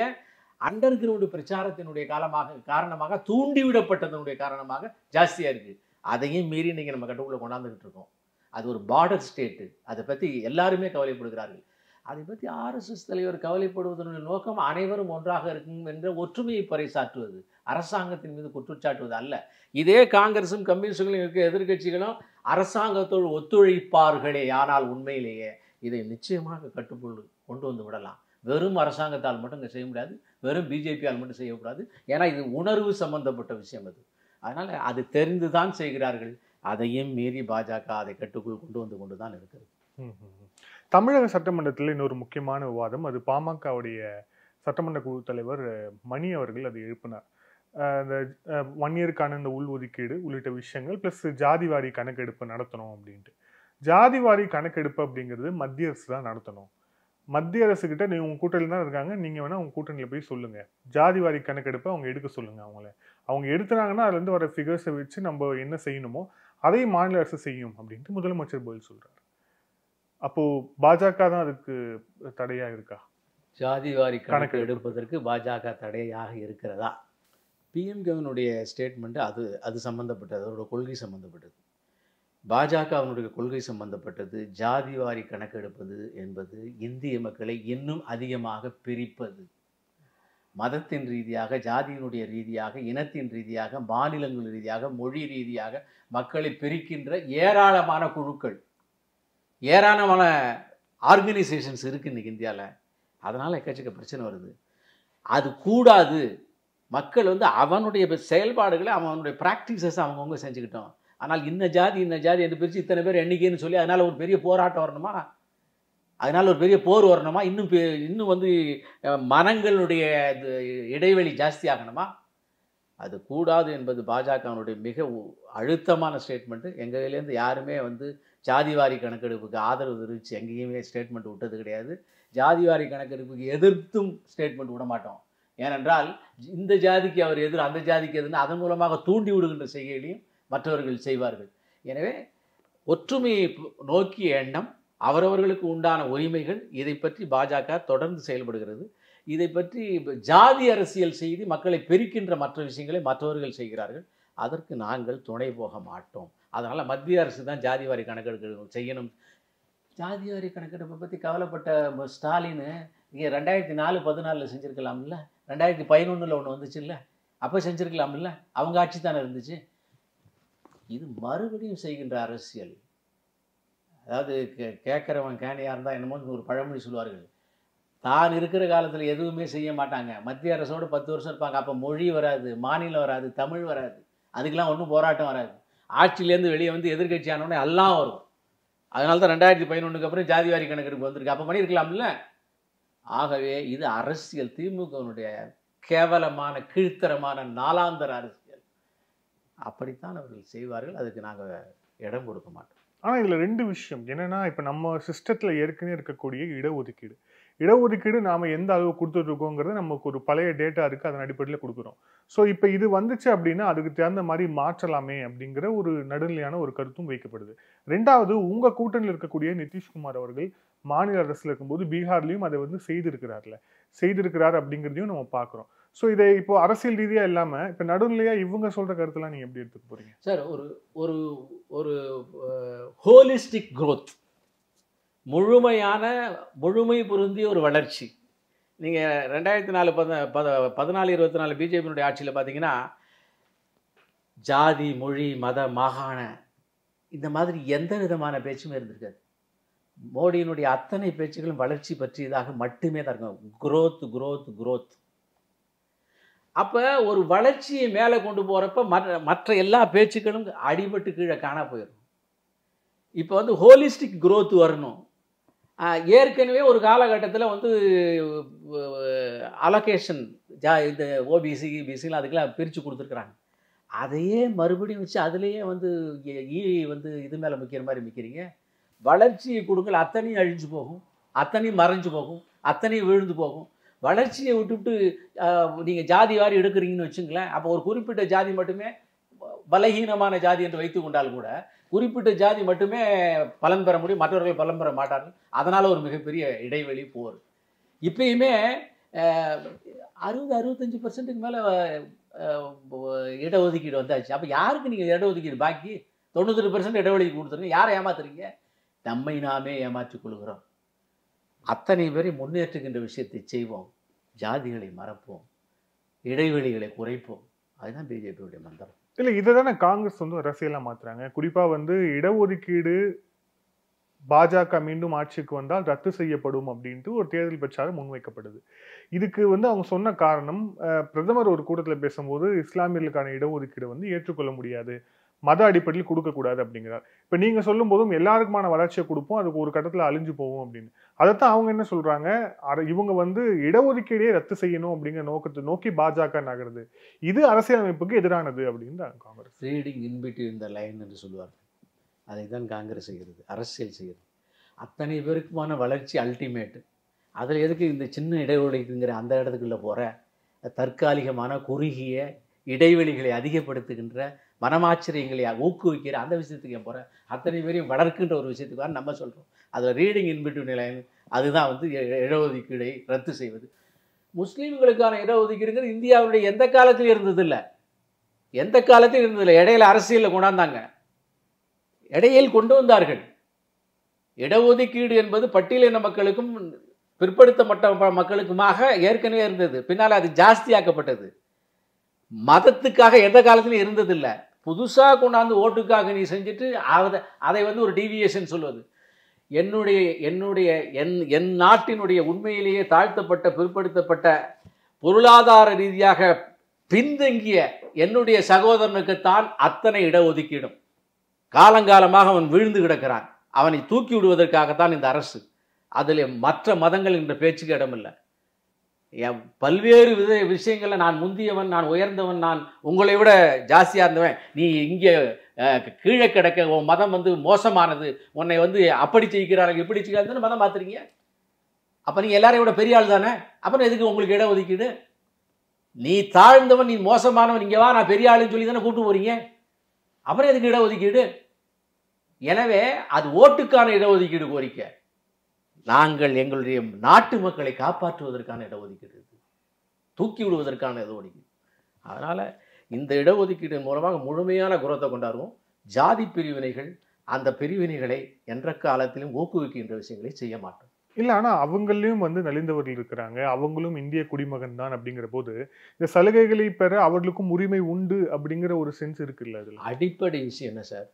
அண்டர் கிரவுண்டு பிரச்சாரத்தினுடைய காரணமாக, தூண்டிவிடப்பட்டதனுடைய காரணமாக ஜாஸ்தியாக இருக்குது. அதையும் மீறி இன்றைக்கி நம்ம கட்டுக்குள்ளே கொண்டாந்துக்கிட்டு இருக்கோம். அது ஒரு பார்டர் ஸ்டேட்டு. அதை பற்றி எல்லாருமே கவலைப்படுகிறார்கள். அதை பற்றி ஆர்எஸ்எஸ் தலைவர் கவலைப்படுவதனுடைய நோக்கம் அனைவரும் ஒன்றாக இருக்கும் என்ற ஒற்றுமையை பறைசாற்றுவது, அரசாங்கத்தின் மீது குற்றச்சாட்டுவது அல்ல. இதே காங்கிரஸும் கம்யூனிஸ்டுகளும் இருக்க எதிர்கட்சிகளும் அரசாங்கத்தோடு ஒத்துழைப்பார்களே, ஆனால் உண்மையிலேயே இதை நிச்சயமாக கட்டுக்குள் கொண்டு வந்து விடலாம். வெறும் அரசாங்கத்தால் மட்டும் இங்கே செய்ய முடியாது, வெறும் பிஜேபியால் மட்டும் செய்யக்கூடாது. ஏன்னா இது உணர்வு சம்பந்தப்பட்ட விஷயம். அதனால் அது தெரிந்து தான் செய்கிறார்கள். அதையும் மீறி பாஜக அதை கட்டுக்குள் கொண்டு தான் இருக்கிறது. தமிழக சட்டமன்றத்தில் இன்னொரு முக்கியமான விவாதம், அது பாமகவுடைய சட்டமன்ற குழு தலைவர் மணி அவர்கள் அதை எழுப்பினார். இந்த 1 இயருக்கான இந்த உள்ஒதுக்கீடு உள்ளிட்ட விஷயங்கள் பிளஸ் ஜாதிவாரி கணக்கெடுப்பு நடத்தணும் அப்படின்ட்டு. ஜாதிவாரி கணக்கெடுப்பு அப்படிங்கிறது மத்திய அரசு தான் நடத்தணும். மத்திய அரசு கிட்ட நீங்க உங்க கூட்டணியில் தான் இருக்காங்க, நீங்க வேணா உங்க கூட்டணியில போய் சொல்லுங்க, ஜாதிவாரி கணக்கெடுப்பை அவங்க எடுக்க சொல்லுங்க. அவங்க எடுத்துனாங்கன்னா அதுல இருந்து வர ஃபிகர்ஸை வச்சு நம்ம என்ன செய்யணுமோ அதை மாநில அரசு செய்யும் அப்படின்ட்டு முதலமைச்சர் பதில் சொல்றாரு. அப்போ பாஜக தான் அதுக்கு தடையா இருக்கா? ஜாதிவாரி கணக்கு எடுப்பதற்கு பாஜக தடையாக இருக்கிறதா? பிஎம்கேவினுடைய ஸ்டேட்மெண்ட் அது சம்பந்தப்பட்டது, அதோட கொள்கை சம்பந்தப்பட்டது. பாஜக அவனுடைய கொள்கை சம்பந்தப்பட்டது. ஜாதிவாரி கணக்கெடுப்பது என்பது இந்திய மக்களை இன்னும் அதிகமாக பிரிப்பது. மதத்தின் ரீதியாக, ஜாதியினுடைய ரீதியாக, இனத்தின் ரீதியாக, மாநிலங்கள் ரீதியாக, மொழி ரீதியாக மக்களை பிரிக்கின்ற ஏராளமான குழுக்கள், ஏராளமான ஆர்கனைசேஷன்ஸ் இருக்குது இன்றைக்கி இந்தியாவில். அதனால் எக்கச்சக்க பிரச்சனை வருது. அது கூடாது. மக்கள் அவனுடைய செயல்பாடுகளை, அவனுடைய ப்ராக்டிசஸ் அவங்கவுங்க செஞ்சுக்கிட்டோம். ஆனால் இன்ன ஜாதி என்று பிரித்து இத்தனை பேர் எண்ணிக்கைன்னு சொல்லி அதனால் ஒரு பெரிய போராட்டம் வரணுமா? அதனால் ஒரு பெரிய போர் வரணுமா? இன்னும் மனங்களுடைய இடைவெளி ஜாஸ்தி ஆகணுமா? அது கூடாது என்பது பாஜகனுடைய மிக அழுத்தமான ஸ்டேட்மெண்ட்டு. எங்கள் கையிலேருந்து யாருமே ஜாதிவாரி கணக்கெடுப்புக்கு ஆதரவு தெரிவித்து எங்கேயுமே ஸ்டேட்மெண்ட் விட்டது கிடையாது. ஜாதிவாரி கணக்கெடுப்புக்கு எதிர்த்தும் ஸ்டேட்மெண்ட் விட மாட்டோம். ஏனென்றால் இந்த ஜாதிக்கு அவர் எதிர், அந்த ஜாதிக்கு எதிர்னு அதன் மூலமாக தூண்டி விடுகின்ற செய்கைகளையும் மற்றவர்கள் செய்வார்கள். எனவே ஒற்றுமையை நோக்கிய எண்ணம், அவரவர்களுக்கு உண்டான உரிமைகள், இதை பற்றி பாஜக தொடர்ந்து செயல்படுகிறது. இதை பற்றி ஜாதி அரசியல் செய்து மக்களை பிரிக்கின்ற மற்ற விஷயங்களை மற்றவர்கள் செய்கிறார்கள். அதற்கு நாங்கள் துணை போக மாட்டோம். அதனால் மத்திய அரசு தான் ஜாதிவாரி கணக்கெடுப்பு செய்யணும். ஜாதிவாரி கணக்கெடுப்பை பற்றி கவலைப்பட்ட ஸ்டாலின் இங்கே 2004-14 செஞ்சுருக்கலாம்ல, 2011 ஒன்று வந்துச்சு இல்லை, அப்போ செஞ்சுருக்கலாம்ல, அவங்க ஆட்சி தானே இருந்துச்சு. இது மறுபடியும் செய்கின்ற அரசியல். அதாவது கேட்குறவன் கேனையாக இருந்தால் என்னமோ ஒரு பழமொழி சொல்லுவார்கள். தான் இருக்கிற காலத்தில் எதுவுமே செய்ய மாட்டாங்க, மத்திய அரசோடு 10 வருஷம் இருப்பாங்க, அப்போ மொழி வராது, மாநிலம் வராது, தமிழ் வராது, அதுக்கெலாம் ஒன்றும் போராட்டம் வராது. ஆட்சியிலேருந்து வெளியே எதிர்கட்சி ஆனோடனே எல்லாம் வரும். அதனால தான் 2011 அப்புறம் ஜாதிவாரி கணக்கெடுப்பு வந்திருக்கு. அப்போ பண்ணியிருக்கலாம்ல. ஆகவே இது அரசியல், திமுகவினுடைய கேவலமான கீழ்த்தரமான நாளாந்தர அரசியல். அப்படித்தான் அவர்கள் செய்வார்கள். அதுக்கு நாங்கள் இடம் கொடுக்க மாட்டோம். ஆனால் இதில் 2 விஷயம் என்னென்னா, இப்போ நம்ம சிஸ்டத்தில் ஏற்கனவே இருக்கக்கூடிய இடஒதுக்கீடு, இடஒதுக்கீடு நாம எந்த அளவு கொடுத்துட்டு இருக்கோங்கிறது நமக்கு ஒரு பழைய டேட்டா இருக்கு, அதன் அடிப்படையில் கொடுக்குறோம். ஸோ இப்போ இது வந்துச்சு அப்படின்னா அதுக்கு தகுந்த மாதிரி மாற்றலாமே அப்படிங்கிற ஒரு நடுநிலையான ஒரு கருத்தும் வைக்கப்படுது. ரெண்டாவது, உங்க கூட்டணியில் இருக்கக்கூடிய நிதிஷ்குமார் அவர்கள் மாநில அரசுல இருக்கும்போது பீகார்லயும் அதை வந்து செய்திருக்கிறார் அப்படிங்கிறதையும் நம்ம பார்க்குறோம். ஸோ இதை இப்போ அரசியல் ரீதியா இல்லாம இப்போ நடுநிலையா இவங்க சொல்ற கருத்தெல்லாம் நீங்க எப்படி எடுத்துக்க போறீங்க சார்? ஒரு ஒரு ஹோலிஸ்டிக் growth, முழுமை பொருந்திய ஒரு வளர்ச்சி. நீங்கள் 2014 பிஜேபியினுடைய ஆட்சியில் பார்த்தீங்கன்னா ஜாதி, மொழி, மத, மாகாண இந்த மாதிரி எந்த விதமான பேச்சுமே இருந்திருக்காது. மோடியினுடைய அத்தனை பேச்சுகளும் வளர்ச்சி பற்றியதாக மட்டுமே தான் இருக்கும். growth. அப்போ ஒரு வளர்ச்சியை மேலே கொண்டு போகிறப்ப மற்ற எல்லா பேச்சுக்களும் அடிபட்டு கீழே காண போயிடும். இப்போ வந்து ஹோலிஸ்டிக் growth வரணும். ஏற்கனவே ஒரு காலகட்டத்தில் வந்து அலோகேஷன் இந்த ஓபிசி பிசிலாம் அதுக்கெல்லாம் பிரித்து கொடுத்துருக்குறாங்க. அதையே மறுபடியும் வச்சு அதுலேயே வந்து வந்து இது மேலே முக்கிய மாதிரி மிக்கிறீங்க. வளர்ச்சியை கொடுக்கல, அத்தனையும் அழிஞ்சு போகும், அத்தனையும் மறைஞ்சு போகும், அத்தனையும் விழுந்து போகும். வளர்ச்சியை விட்டுவிட்டு நீங்கள் ஜாதி வாரி எடுக்கிறீங்கன்னு வச்சுங்களேன். அப்போ ஒரு குறிப்பிட்ட ஜாதி மட்டுமே பலகீனமான ஜாதி என்று வைத்து கொண்டால் கூட குறிப்பிட்ட ஜாதி மட்டுமே பலன் பெற முடியும், மற்றவர்கள் பலன் பெற மாட்டார்கள். அதனால் ஒரு மிகப்பெரிய இடைவெளி போர். இப்பயுமே 60-65% மேலே இடஒதுக்கீடு வந்தாச்சு. அப்போ யாருக்கு நீங்கள் இடஒதுக்கீடு பாக்கி? 92% இடஒதுக்கீடு கொடுத்துருங்க. யாரை ஏமாத்துறீங்க? நம்மை நாமே ஏமாற்றிக் கொள்கிறோம். அத்தனை பேரை முன்னேற்றுகின்ற விஷயத்தை செய்வோம், ஜாதிகளை மறப்போம், இடைவெளிகளை குறைப்போம். அதுதான் பிஜேபியுடைய மந்திரம். இல்லை, இதை தானே காங்கிரஸ் வந்து அரசியலாக மாற்றுறாங்க. குறிப்பாக வந்து இடஒதுக்கீடு பாஜக மீண்டும் ஆட்சிக்கு வந்தால் ரத்து செய்யப்படும் அப்படின்ட்டு ஒரு தேர்தல் பிரச்சாரம் முன்வைக்கப்படுது. இதுக்கு வந்து அவங்க சொன்ன காரணம், பிரதமர் ஒரு கூட்டத்தில் பேசும்போது இஸ்லாமியர்களுக்கான இடஒதுக்கீடு வந்து ஏற்றுக்கொள்ள முடியாது, மத அடிப்படையில் கொடுக்கக்கூடாது அப்படிங்கிறார். இப்போ நீங்கள் சொல்லும் போதும் எல்லாருக்குமான வளர்ச்சியை கொடுப்போம், அதுக்கு ஒரு கட்டத்தில் அழிஞ்சு போவோம் அப்படின்னு. அதைத்தான் அவங்க என்ன சொல்றாங்க, இவங்க வந்து இடஒதுக்கீடே ரத்து செய்யணும் அப்படிங்கிற நோக்கத்தை நோக்கி பாஜக நகருது. இது அரசியலமைப்புக்கு எதிரானது அப்படின்னு Congress. Reading in between the line என்று சொல்லுவார்கள். அதை தான் காங்கிரஸ் செய்கிறது, அரசியல் செய்கிறது. அத்தனை பேருக்குமான வளர்ச்சி அல்டிமேட்டு. அதில் எதுக்கு இந்த சின்ன இடைவெளிக்குங்கிற அந்த இடத்துக்குள்ளே போகிற தற்காலிகமான குறுகிய இடைவெளிகளை அதிகப்படுத்துகின்ற மனமாச்சரியங்களை ஊக்குவிக்கிற அந்த விஷயத்துக்கு ஏன் போகிறேன்? அத்தனை பேரையும் வளர்க்கின்ற ஒரு விஷயத்துக்கு தான் நம்ம சொல்கிறோம். அதில் ரீடிங் இன் பிட்வீன் லைன், அதுதான் வந்து இடஒதுக்கீடை ரத்து செய்வது. முஸ்லீம்களுக்கான இடஒதுக்கீடுங்கிறது இந்தியாவுடைய எந்த காலத்திலும் இருந்ததில்லை, இடையில அரசியலில் கொண்டாந்தாங்க, இடையில் கொண்டு வந்தார்கள். இடஒதுக்கீடு என்பது பட்டியலின மக்களுக்கும் பிற்படுத்தப்பட்ட மக்களுக்குமாக ஏற்கனவே இருந்தது. பின்னால் அது ஜாஸ்தியாக்கப்பட்டது. மதத்துக்காக எந்த காலத்திலும் இருந்ததில்லை. புதுசாக கொண்டாந்து ஓட்டுக்காக நீ செஞ்சுட்டு அதை வந்து ஒரு டீவியேஷன் சொல்வது. என் நாட்டினுடைய உண்மையிலேயே தாழ்த்தப்பட்ட பிற்படுத்தப்பட்ட பொருளாதார ரீதியாக பின்தங்கிய என்னுடைய சகோதரனுக்குத்தான் அத்தனை இடஒதுக்கீடும். காலங்காலமாக அவன் விழுந்து கிடக்கிறான். அவனை தூக்கி விடுவதற்காகத்தான் இந்த அரசு. அதில் மற்ற மதங்கள் என்ற பேச்சுக்கு இடமில்லை. பல்வேறு விஷயங்களில் நான் முந்தியவன், நான் உயர்ந்தவன், நான் உங்களை விட ஜாஸ்தியாக இருந்தவன், நீ இங்கே கீழே கிடக்க, உன் மதம் வந்து மோசமானது, உன்னை வந்து அப்படி செய்கிறார்கள் இப்படி செய்கிறார்கள் மதம் மாத்துறீங்க. அப்போ நீங்கள் எல்லாரையும் விட பெரிய ஆள் தானே, அப்புறம் எதுக்கு உங்களுக்கு இடஒதுக்கீடு? நீ தாழ்ந்தவன், நீ மோசமானவன், இங்கே வா நான் பெரிய ஆளுன்னு சொல்லி தானே கூட்டு போறீங்க, அப்புறம் எதுக்கு இடஒதுக்கீடு? எனவே அது ஓட்டுக்கான இடஒதுக்கீடு கோரிக்கை. நாங்கள் எங்களுடைய நாட்டு மக்களை காப்பாற்றுவதற்கான இடஒதுக்கீடு, தூக்கி விடுவதற்கான இடஒதுக்கீடு. அதனால் இந்த இடஒதுக்கீட்டின் மூலமாக முழுமையான குரோத்தை கொண்டாடுவோம். ஜாதி பிரிவினைகள், அந்த பிரிவினைகளை என்ற காலத்திலும் ஊக்குவிக்கின்ற விஷயங்களை செய்ய மாட்டோம். இல்லை, ஆனால் அவங்களையும் வந்து நலிந்தவர்கள் இருக்கிறாங்க, அவங்களும் இந்திய குடிமகன் தான். அப்படிங்கிற போது இந்த சலுகைகளை பெற அவர்களுக்கும் உரிமை உண்டு அப்படிங்கிற ஒரு சென்ஸ் இருக்குல்ல. அதில் அடிப்படை விஷயம் என்ன சார்?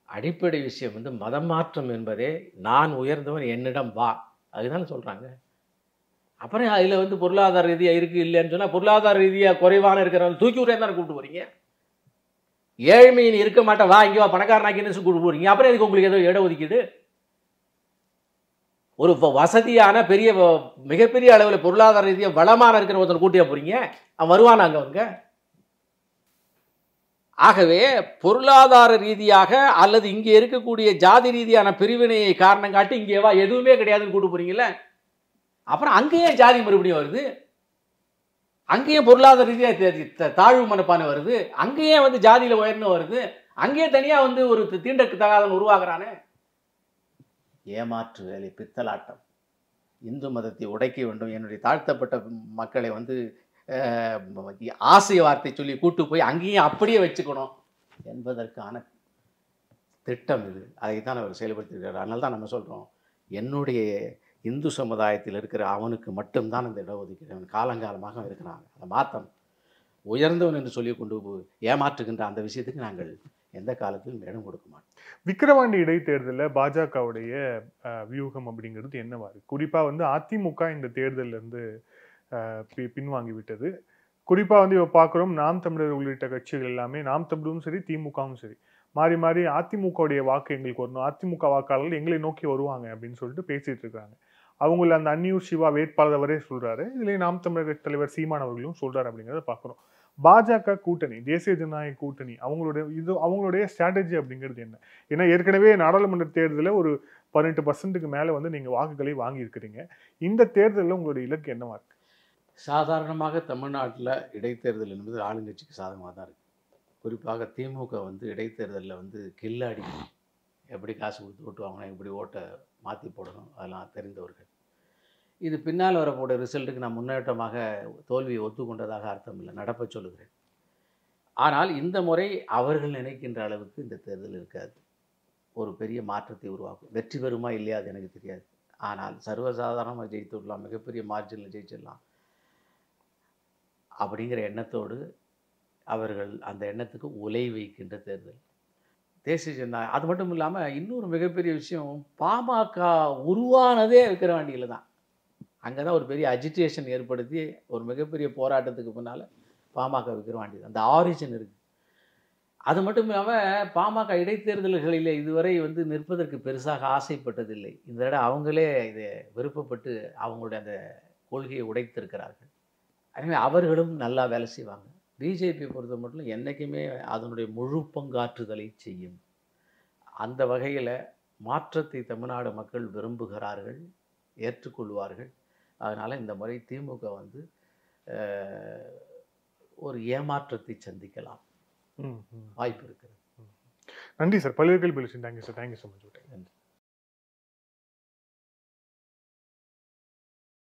அடிப்படை விஷயம் வந்து மதம் மாற்றம் என்பதே நான் உயர்ந்தவன் என்னிடம் வா, அதுதான் சொல்கிறாங்க. அப்புறம் அதில் வந்து பொருளாதார ரீதியாக இருக்குது இல்லைன்னு சொன்னால், பொருளாதார ரீதியாக குறைவான இருக்கிறவங்க தூக்கி விட்றே தானே கூப்பிட்டு போகிறீங்க. ஏழ்மையின் இருக்க மாட்டேன் வா இங்கே வா பணக்காரனாக்கின்னு கூப்பிட்டு போகிறீங்க. அப்புறம் எதுக்கு உங்களுக்கு ஏதோ இடஒதுக்கீடு? ஒரு வசதியான பெரிய மிகப்பெரிய அளவில் பொருளாதார ரீதியாக வளமான இருக்கிற ஒருத்தர் கூட்டியா போகிறீங்க, அவன் வருவானாங்க அவங்க. ஆகவே பொருளாதார ரீதியாக அல்லது இங்கே இருக்கக்கூடிய ஜாதி ரீதியான பிரிவினையை காரணம் காட்டி இங்கே வா எதுவுமே கிடையாதுன்னு கூட்டு போறீங்களே. அப்புறம் அங்கேயும் ஜாதி மறுபடியும் வருது, அங்கேயும் பொருளாதார ரீதியாக தாழ்வு மனப்பானை வருது, அங்கேயே வந்து ஜாதியில் உயர்ந்து வருது, அங்கேயே தனியாக வந்து ஒரு தீண்டத்தகாதவன் உருவாகிறானே. ஏமாற்று வேலை, பித்தலாட்டம். இந்து மதத்தை உடைக்க வேண்டும், என்னுடைய தாழ்த்தப்பட்ட மக்களை வந்து ஆசை வார்த்தை சொல்லி கூட்டு போய் அங்கேயும் அப்படியே வச்சுக்கணும் என்பதற்கான திட்டம் இது. அதைத்தான் அவர் செயல்படுத்தியிருக்கிறார். அதனால தான் நம்ம சொல்கிறோம், என்னுடைய இந்து சமுதாயத்தில் இருக்கிற அவனுக்கு மட்டும்தான் அந்த இடஒதுக்கீடு காலங்காலமாக இருக்கிறாங்க. அதை மாற்றணும். உயர்ந்தவன் என்று சொல்லி கொண்டு ஏமாற்றுகின்ற அந்த விஷயத்துக்கு நாங்கள் எந்த காலத்திலும் இடம் கொடுக்க மாட்டோம். விக்கிரவாண்டி இடைத்தேர்தலில் பாஜகவுடைய வியூகம் அப்படிங்கிறது என்னவா இருக்கு? குறிப்பாக வந்து அதிமுக இந்த தேர்தலில் இருந்து பின்வாங்கி விட்டது. குறிப்பாக வந்து இப்போ பார்க்குறோம், நாம் தமிழர் உள்ளிட்ட கட்சிகள் எல்லாமே, நாம் தமிழரும் சரி திமுகவும் சரி, மாறி மாறி அதிமுகவுடைய வாக்கு எங்களுக்கு வரணும், அதிமுக வாக்காளர்கள் எங்களை நோக்கி வருவாங்க அப்படின்னு சொல்லிட்டு பேசிட்டு இருக்காங்க. அவங்கள அந்த அன்னியூர் சிவா வேட்பாளர் வரே சொல்றாரு, இதுலேயே நாம் தமிழர் தலைவர் சீமான் அவர்களும் சொல்றாரு அப்படிங்கிறத பார்க்குறோம். பாஜக கூட்டணி, தேசிய ஜனநாயக கூட்டணி, அவங்களுடைய ஸ்ட்ராட்டஜி அப்படிங்கிறது என்ன? ஏன்னா ஏற்கனவே நாடாளுமன்ற தேர்தலில் ஒரு 18% மேலே வந்து நீங்கள் வாக்குகளை வாங்கியிருக்கிறீங்க. இந்த தேர்தலில் உங்களுடைய இலக்கு என்னவா இருக்கு? சாதாரணமாக தமிழ்நாட்டில் இடைத்தேர்தல் என்பது ஆளுங்கட்சிக்கு சாதகமாக தான் இருக்குது. குறிப்பாக திமுக வந்து இடைத்தேர்தலில் வந்து கில்லாடி, எப்படி காசு கொடுத்து ஓட்டு வாங்கணும், எப்படி ஓட்டை மாற்றி போடணும், அதெல்லாம் தெரிந்தவர்கள். இது பின்னால் வரக்கூடிய ரிசல்ட்டுக்கு நான் முன்னேற்றமாக தோல்வியை ஒத்துக்கொண்டதாக அர்த்தம் இல்லை, நடப்ப சொல்லுகிறேன். ஆனால் இந்த முறை அவர்கள் நினைக்கின்ற அளவுக்கு இந்த தேர்தல் இருக்காது. ஒரு பெரிய மாற்றத்தை உருவாக்கும். வெற்றி பெறுமா இல்லையா அது எனக்கு தெரியாது. ஆனால் சர்வசாதாரணமாக ஜெயித்து விடலாம், மிகப்பெரிய மார்ஜினில் ஜெயிச்சிடலாம் அப்படிங்கிற எண்ணத்தோடு அவர்கள் அந்த எண்ணத்துக்கு உலை வைக்கின்ற தேர்தல். தேசிய ஜனநாயகம் அது மட்டும் இல்லாமல் இன்னொரு மிகப்பெரிய விஷயம், பாமக உருவானதே விக்கிரவாண்டியில் தான். அங்கே தான் ஒரு பெரிய அஜிடேஷன் ஏற்படுத்தி ஒரு மிகப்பெரிய போராட்டத்துக்கு பின்னால் பாமக விக்கிரவாண்டி தான் அந்த ஆரிஜின் இருக்குது. அது மட்டும் இல்லாமல் பாமக இடைத்தேர்தல்களில் இதுவரை வந்து நிற்பதற்கு பெருசாக ஆசைப்பட்டதில்லை. இந்த தடவை அவங்களே இதை விருப்பப்பட்டு அவங்களுடைய அந்த கொள்கையை உடைத்திருக்கிறார்கள். எனவே அவர்களும் நல்லா வேலை செய்வாங்க. பிஜேபி பொறுத்த மட்டும் என்றைக்குமே அதனுடைய முழு பங்காற்றுதலை செய்யும். அந்த வகையில் மாற்றத்தை தமிழ்நாடு மக்கள் விரும்புகிறார்கள், ஏற்றுக்கொள்வார்கள். அதனால் இந்த முறை திமுக வந்து ஒரு ஏமாற்றத்தை சந்திக்கலாம், வாய்ப்பு இருக்கிறது. நன்றி சார். பல்வேறு கேள்வி. Thank you sir. Thank you so much. நன்றி.